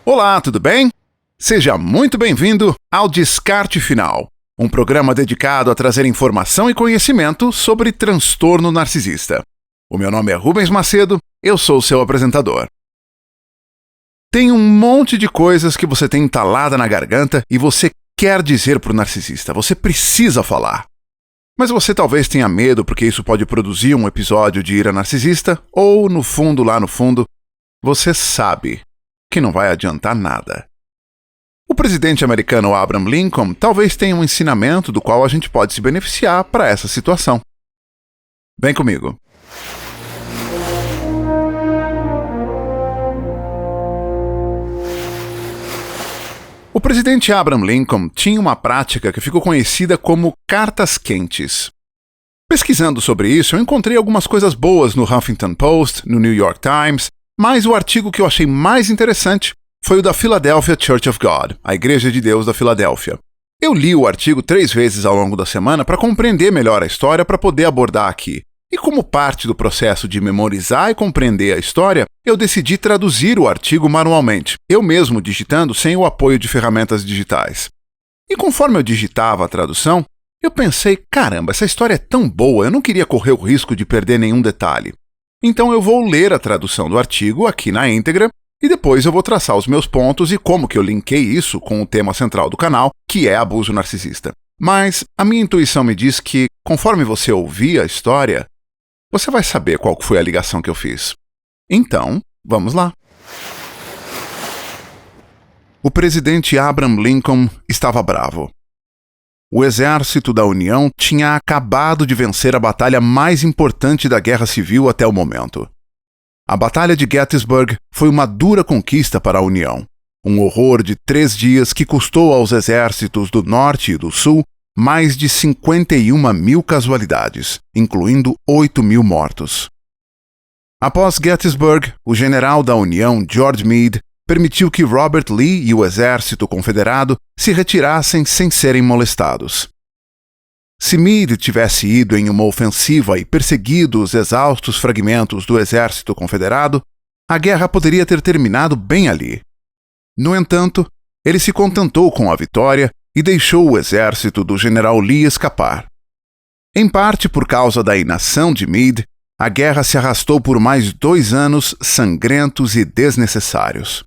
Olá, tudo bem? Seja muito bem-vindo ao Descarte Final, um programa dedicado a trazer informação e conhecimento sobre transtorno narcisista. O meu nome é Rubens Macedo, eu sou o seu apresentador. Tem um monte de coisas que você tem entalada na garganta e você quer dizer para o narcisista, você precisa falar. Mas você talvez tenha medo porque isso pode produzir um episódio de ira narcisista, ou no fundo, lá no fundo, você sabe que não vai adiantar nada. O presidente americano Abraham Lincoln talvez tenha um ensinamento do qual a gente pode se beneficiar para essa situação. Vem comigo. O presidente Abraham Lincoln tinha uma prática que ficou conhecida como cartas quentes. Pesquisando sobre isso, eu encontrei algumas coisas boas no Huffington Post, no New York Times, mas o artigo que eu achei mais interessante foi o da Philadelphia Church of God, a Igreja de Deus da Filadélfia. Eu li o artigo 3 vezes ao longo da semana para compreender melhor a história para poder abordar aqui. E como parte do processo de memorizar e compreender a história, eu decidi traduzir o artigo manualmente, eu mesmo digitando sem o apoio de ferramentas digitais. E conforme eu digitava a tradução, eu pensei, caramba, essa história é tão boa, eu não queria correr o risco de perder nenhum detalhe. Então eu vou ler a tradução do artigo aqui na íntegra e depois eu vou traçar os meus pontos e como que eu linkei isso com o tema central do canal, que é abuso narcisista. Mas a minha intuição me diz que, conforme você ouvir a história, você vai saber qual foi a ligação que eu fiz. Então, vamos lá. O presidente Abraham Lincoln estava bravo. O exército da União tinha acabado de vencer a batalha mais importante da Guerra Civil até o momento. A Batalha de Gettysburg foi uma dura conquista para a União, um horror de 3 dias que custou aos exércitos do Norte e do Sul mais de 51 mil casualidades, incluindo 8 mil mortos. Após Gettysburg, o general da União, George Meade, permitiu que Robert Lee e o exército confederado se retirassem sem serem molestados. Se Meade tivesse ido em uma ofensiva e perseguido os exaustos fragmentos do exército confederado, a guerra poderia ter terminado bem ali. No entanto, ele se contentou com a vitória e deixou o exército do general Lee escapar. Em parte por causa da inação de Meade, a guerra se arrastou por mais 2 anos sangrentos e desnecessários.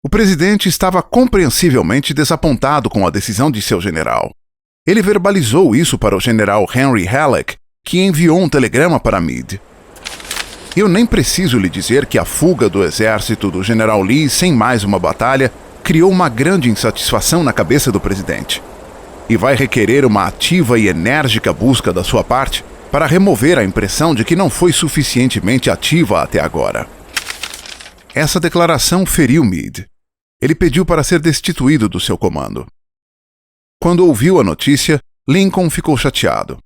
O presidente estava compreensivelmente desapontado com a decisão de seu general. Ele verbalizou isso para o general Henry Halleck, que enviou um telegrama para Meade. Eu nem preciso lhe dizer que a fuga do exército do general Lee sem mais uma batalha criou uma grande insatisfação na cabeça do presidente. E vai requerer uma ativa e enérgica busca da sua parte para remover a impressão de que não foi suficientemente ativa até agora. Essa declaração feriu Meade. Ele pediu para ser destituído do seu comando. Quando ouviu a notícia, Lincoln ficou chateado.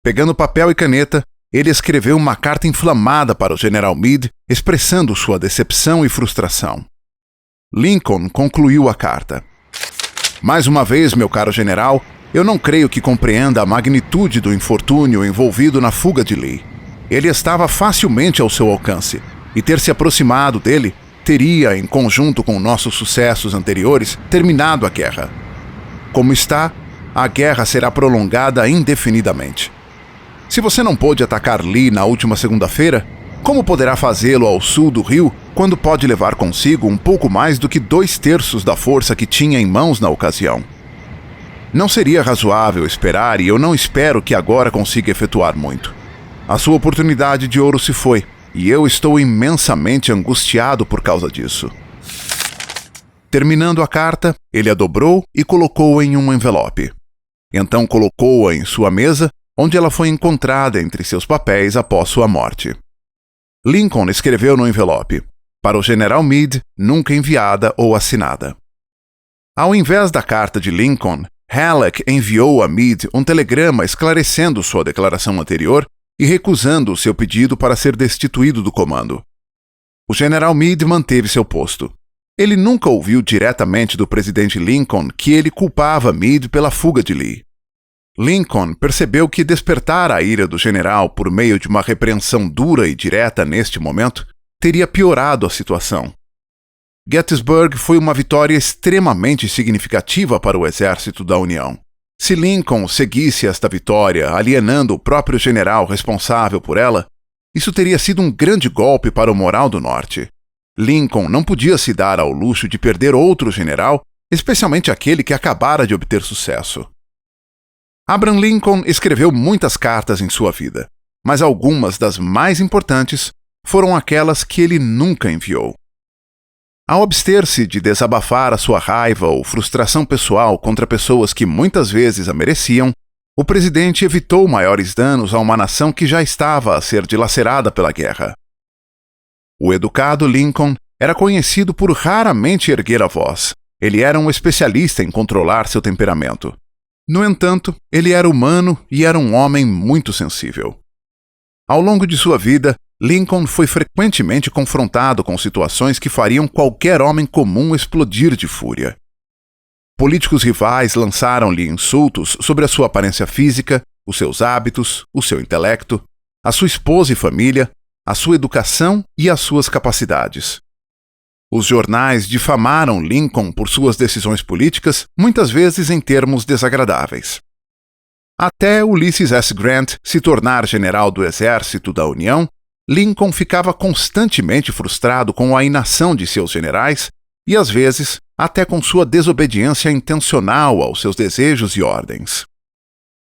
Pegando papel e caneta, ele escreveu uma carta inflamada para o general Meade, expressando sua decepção e frustração. Lincoln concluiu a carta. Mais uma vez, meu caro general, eu não creio que compreenda a magnitude do infortúnio envolvido na fuga de Lee. Ele estava facilmente ao seu alcance, e ter se aproximado dele teria, em conjunto com nossos sucessos anteriores, terminado a guerra. Como está, a guerra será prolongada indefinidamente. Se você não pôde atacar Lee na última segunda-feira, como poderá fazê-lo ao sul do rio, quando pode levar consigo um pouco mais do que 2/3 da força que tinha em mãos na ocasião? Não seria razoável esperar, e eu não espero que agora consiga efetuar muito. A sua oportunidade de ouro se foi, e eu estou imensamente angustiado por causa disso. Terminando a carta, ele a dobrou e colocou-a em um envelope. Então colocou-a em sua mesa, onde ela foi encontrada entre seus papéis após sua morte. Lincoln escreveu no envelope: para o general Meade, nunca enviada ou assinada. Ao invés da carta de Lincoln, Halleck enviou a Meade um telegrama esclarecendo sua declaração anterior e recusando o seu pedido para ser destituído do comando. O general Meade manteve seu posto. Ele nunca ouviu diretamente do presidente Lincoln que ele culpava Meade pela fuga de Lee. Lincoln percebeu que despertar a ira do general por meio de uma repreensão dura e direta neste momento teria piorado a situação. Gettysburg foi uma vitória extremamente significativa para o exército da União. Se Lincoln seguisse esta vitória, alienando o próprio general responsável por ela, isso teria sido um grande golpe para o moral do Norte. Lincoln não podia se dar ao luxo de perder outro general, especialmente aquele que acabara de obter sucesso. Abraham Lincoln escreveu muitas cartas em sua vida, mas algumas das mais importantes foram aquelas que ele nunca enviou. Ao abster-se de desabafar a sua raiva ou frustração pessoal contra pessoas que muitas vezes a mereciam, o presidente evitou maiores danos a uma nação que já estava a ser dilacerada pela guerra. O educado Lincoln era conhecido por raramente erguer a voz. Ele era um especialista em controlar seu temperamento. No entanto, ele era humano e era um homem muito sensível. Ao longo de sua vida, Lincoln foi frequentemente confrontado com situações que fariam qualquer homem comum explodir de fúria. Políticos rivais lançaram-lhe insultos sobre a sua aparência física, os seus hábitos, o seu intelecto, a sua esposa e família, a sua educação e as suas capacidades. Os jornais difamaram Lincoln por suas decisões políticas, muitas vezes em termos desagradáveis. Até Ulysses S. Grant se tornar general do Exército da União, Lincoln ficava constantemente frustrado com a inação de seus generais e, às vezes, até com sua desobediência intencional aos seus desejos e ordens.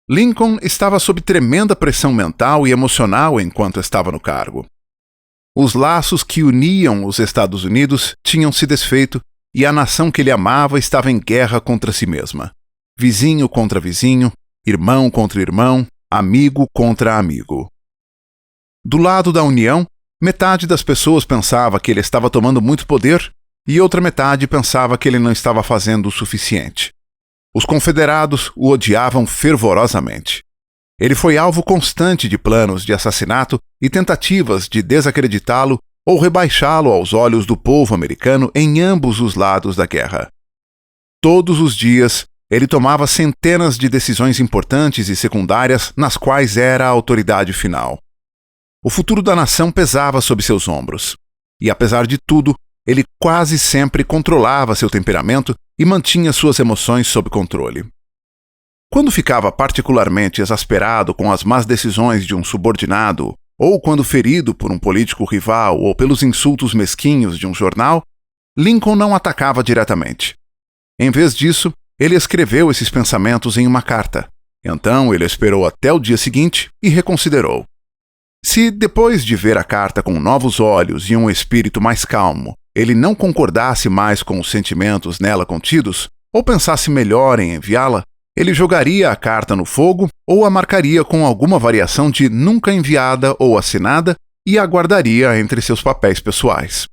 Lincoln estava sob tremenda pressão mental e emocional enquanto estava no cargo. Os laços que uniam os Estados Unidos tinham se desfeito e a nação que ele amava estava em guerra contra si mesma. Vizinho contra vizinho, irmão contra irmão, amigo contra amigo. Do lado da União, metade das pessoas pensava que ele estava tomando muito poder e outra metade pensava que ele não estava fazendo o suficiente. Os confederados o odiavam fervorosamente. Ele foi alvo constante de planos de assassinato e tentativas de desacreditá-lo ou rebaixá-lo aos olhos do povo americano em ambos os lados da guerra. Todos os dias, ele tomava centenas de decisões importantes e secundárias nas quais era a autoridade final. O futuro da nação pesava sob seus ombros. E, apesar de tudo, ele quase sempre controlava seu temperamento e mantinha suas emoções sob controle. Quando ficava particularmente exasperado com as más decisões de um subordinado, ou quando ferido por um político rival ou pelos insultos mesquinhos de um jornal, Lincoln não atacava diretamente. Em vez disso, ele escreveu esses pensamentos em uma carta. Então ele esperou até o dia seguinte e reconsiderou. Se, depois de ver a carta com novos olhos e um espírito mais calmo, ele não concordasse mais com os sentimentos nela contidos, ou pensasse melhor em enviá-la, ele jogaria a carta no fogo ou a marcaria com alguma variação de nunca enviada ou assinada e a guardaria entre seus papéis pessoais.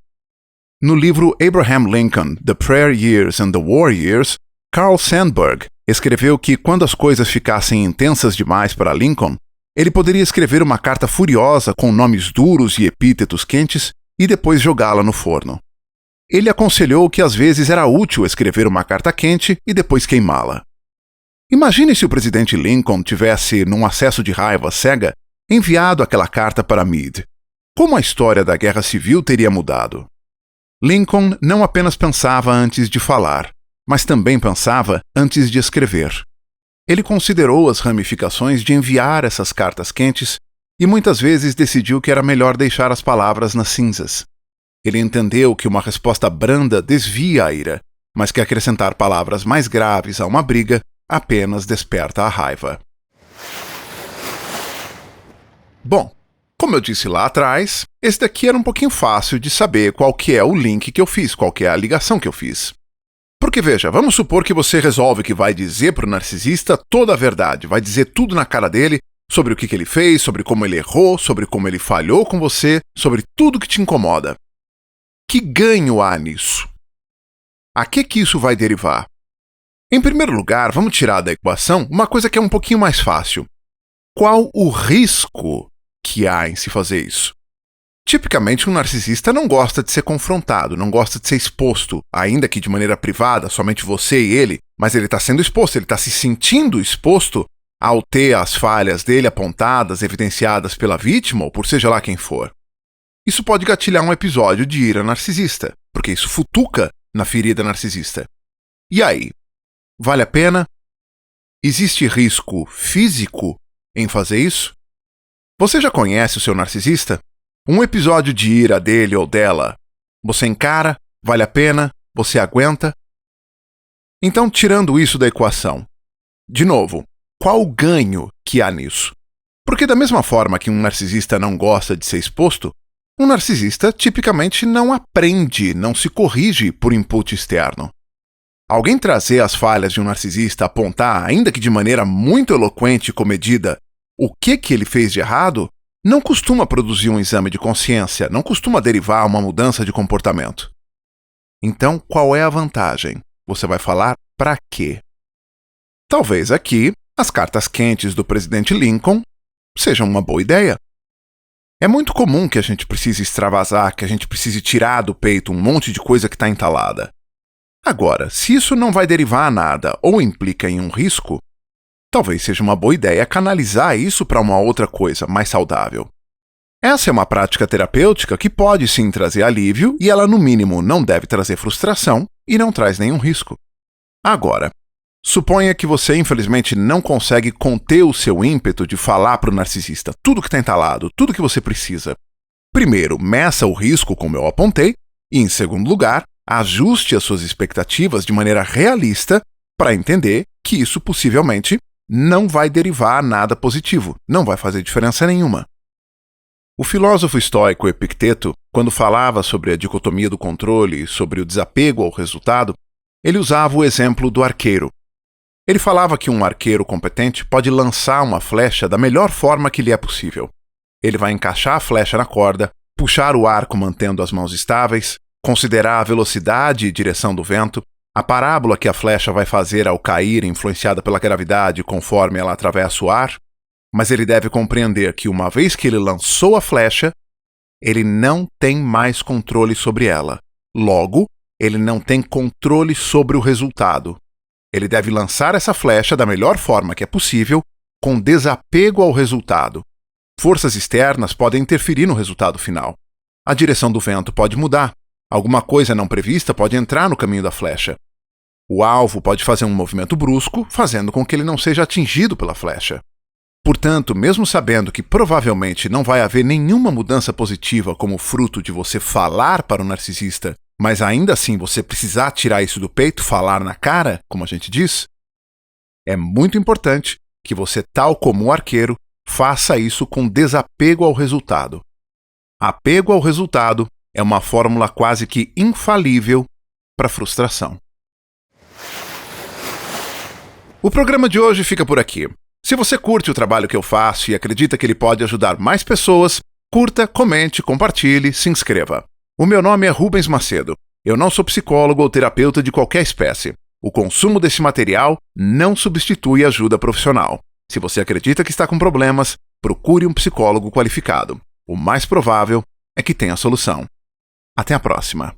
No livro Abraham Lincoln, The Prayer Years and the War Years, Carl Sandburg escreveu que quando as coisas ficassem intensas demais para Lincoln, ele poderia escrever uma carta furiosa com nomes duros e epítetos quentes e depois jogá-la no forno. Ele aconselhou que às vezes era útil escrever uma carta quente e depois queimá-la. Imagine se o presidente Lincoln tivesse, num acesso de raiva cega, enviado aquela carta para Meade. Como a história da Guerra Civil teria mudado? Lincoln não apenas pensava antes de falar, mas também pensava antes de escrever. Ele considerou as ramificações de enviar essas cartas quentes e muitas vezes decidiu que era melhor deixar as palavras nas cinzas. Ele entendeu que uma resposta branda desvia a ira, mas que acrescentar palavras mais graves a uma briga apenas desperta a raiva. Bom, como eu disse lá atrás, esse daqui era um pouquinho fácil de saber qual que é o link que eu fiz, qual que é a ligação que eu fiz. Porque veja, vamos supor que você resolve que vai dizer para o narcisista toda a verdade, vai dizer tudo na cara dele sobre o que ele fez, sobre como ele errou, sobre como ele falhou com você, sobre tudo que te incomoda. Que ganho há nisso? A que isso vai derivar? Em primeiro lugar, vamos tirar da equação uma coisa que é um pouquinho mais fácil. Qual o risco que há em se fazer isso? Tipicamente, um narcisista não gosta de ser confrontado, não gosta de ser exposto, ainda que de maneira privada, somente você e ele, mas ele está sendo exposto, ele está se sentindo exposto ao ter as falhas dele apontadas, evidenciadas pela vítima ou por seja lá quem for. Isso pode gatilhar um episódio de ira narcisista, porque isso futuca na ferida narcisista. E aí? Vale a pena? Existe risco físico em fazer isso? Você já conhece o seu narcisista? Um episódio de ira dele ou dela, você encara? Vale a pena? Você aguenta? Então, tirando isso da equação, de novo, qual o ganho que há nisso? Porque da mesma forma que um narcisista não gosta de ser exposto, um narcisista tipicamente não aprende, não se corrige por input externo. Alguém trazer as falhas de um narcisista, apontar, ainda que de maneira muito eloquente e comedida, o que ele fez de errado, não costuma produzir um exame de consciência, não costuma derivar uma mudança de comportamento. Então, qual é a vantagem? Você vai falar para quê? Talvez aqui, as cartas quentes do presidente Lincoln sejam uma boa ideia. É muito comum que a gente precise extravasar, que a gente precise tirar do peito um monte de coisa que está entalada. Agora, se isso não vai derivar a nada ou implica em um risco, talvez seja uma boa ideia canalizar isso para uma outra coisa mais saudável. Essa é uma prática terapêutica que pode sim trazer alívio e ela, no mínimo, não deve trazer frustração e não traz nenhum risco. Agora, suponha que você, infelizmente, não consegue conter o seu ímpeto de falar para o narcisista tudo que está entalado, tudo que você precisa. Primeiro, meça o risco, como eu apontei, e, em segundo lugar, ajuste as suas expectativas de maneira realista para entender que isso possivelmente não vai derivar a nada positivo, não vai fazer diferença nenhuma. O filósofo estoico Epicteto, quando falava sobre a dicotomia do controle e sobre o desapego ao resultado, ele usava o exemplo do arqueiro. Ele falava que um arqueiro competente pode lançar uma flecha da melhor forma que lhe é possível. Ele vai encaixar a flecha na corda, puxar o arco mantendo as mãos estáveis, considerar a velocidade e direção do vento, a parábola que a flecha vai fazer ao cair influenciada pela gravidade conforme ela atravessa o ar, mas ele deve compreender que uma vez que ele lançou a flecha, ele não tem mais controle sobre ela. Logo, ele não tem controle sobre o resultado. Ele deve lançar essa flecha da melhor forma que é possível, com desapego ao resultado. Forças externas podem interferir no resultado final. A direção do vento pode mudar. Alguma coisa não prevista pode entrar no caminho da flecha. O alvo pode fazer um movimento brusco, fazendo com que ele não seja atingido pela flecha. Portanto, mesmo sabendo que provavelmente não vai haver nenhuma mudança positiva como fruto de você falar para o narcisista, mas ainda assim você precisar tirar isso do peito, falar na cara, como a gente diz, é muito importante que você, tal como o arqueiro, faça isso com desapego ao resultado. Apego ao resultado é uma fórmula quase que infalível para frustração. O programa de hoje fica por aqui. Se você curte o trabalho que eu faço e acredita que ele pode ajudar mais pessoas, curta, comente, compartilhe, se inscreva. O meu nome é Rubens Macedo. Eu não sou psicólogo ou terapeuta de qualquer espécie. O consumo desse material não substitui ajuda profissional. Se você acredita que está com problemas, procure um psicólogo qualificado. O mais provável é que tenha solução. Até a próxima.